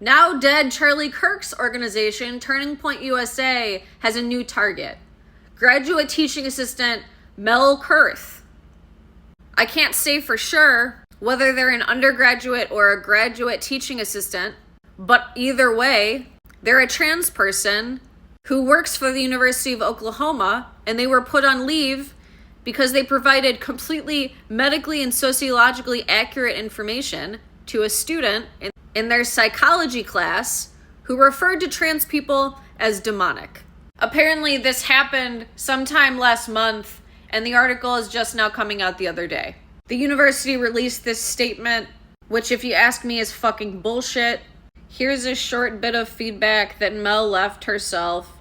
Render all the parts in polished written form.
Now dead Charlie Kirk's organization, Turning Point USA, has a new target. Graduate teaching assistant Mel Kurth. I can't say for sure whether they're an undergraduate or a graduate teaching assistant, but either way, they're a trans person who works for the University of Oklahoma, and they were put on leave because they provided completely medically and sociologically accurate information to a student in their psychology class who referred to trans people as demonic. Apparently, this happened sometime last month, and the article is just now coming out the other day. The university released this statement, which, if you ask me, is fucking bullshit. Here's a short bit of feedback that Mel left herself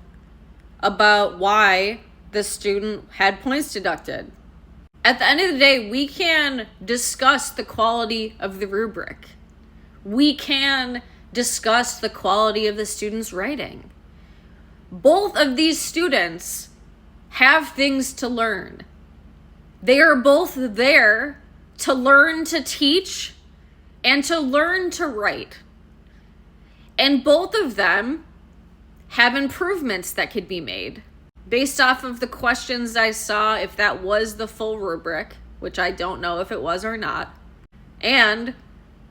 about why the student had points deducted. At the end of the day, we can discuss the quality of the rubric. We can discuss the quality of the student's writing. Both of these students have things to learn. They are both there to learn to teach and to learn to write. And both of them have improvements that could be made. Based off of the questions I saw, if that was the full rubric, which I don't know if it was or not, and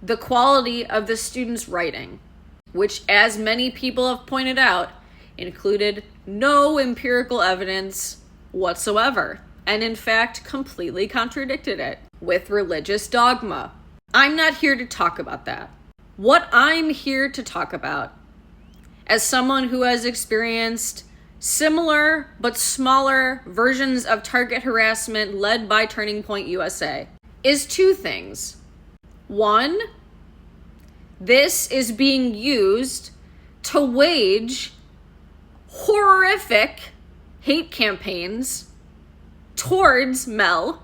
the quality of the student's writing, which, as many people have pointed out, included no empirical evidence whatsoever, and in fact completely contradicted it with religious dogma. I'm not here to talk about that. What I'm here to talk about, as someone who has experienced similar but smaller versions of target harassment led by Turning Point USA, is two things. One, this is being used to wage horrific hate campaigns towards Mel,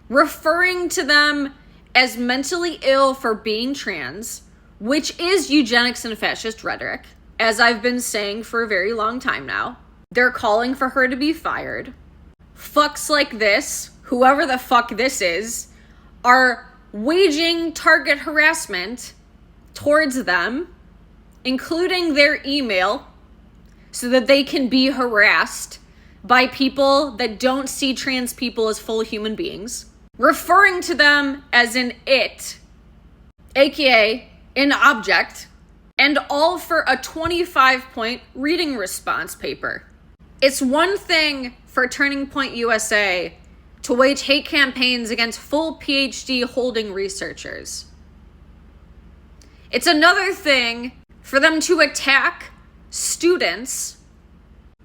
referring to them as mentally ill for being trans, which is eugenics and fascist rhetoric, as I've been saying for a very long time now. They're calling for her to be fired. Fucks like this, whoever the fuck this is, are waging target harassment towards them, including their email, so that they can be harassed by people that don't see trans people as full human beings, referring to them as an it, aka an object, and all for a 25-point reading response paper. It's one thing for Turning Point USA to wage hate campaigns against full PhD holding researchers. It's another thing for them to attack students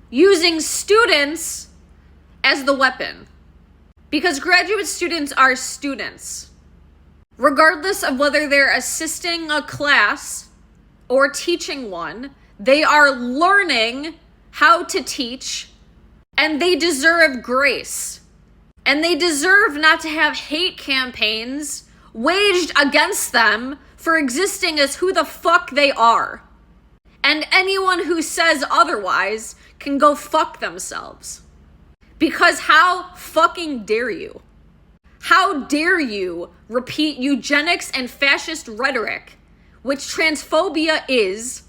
using students as the weapon. Because graduate students are students. Regardless of whether they're assisting a class or teaching one, they are learning how to teach, and they deserve grace. And they deserve not to have hate campaigns waged against them for existing as who the fuck they are. And anyone who says otherwise can go fuck themselves. Because how fucking dare you? How dare you repeat eugenics and fascist rhetoric, which transphobia is,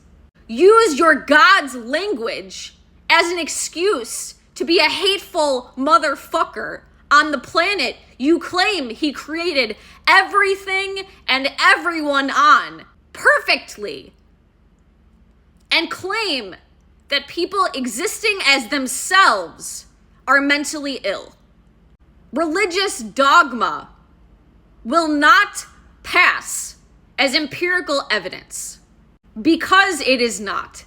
use your God's language as an excuse to be a hateful motherfucker on the planet you claim he created everything and everyone on perfectly, and claim that people existing as themselves are mentally ill. Religious dogma will not pass as empirical evidence because it is not.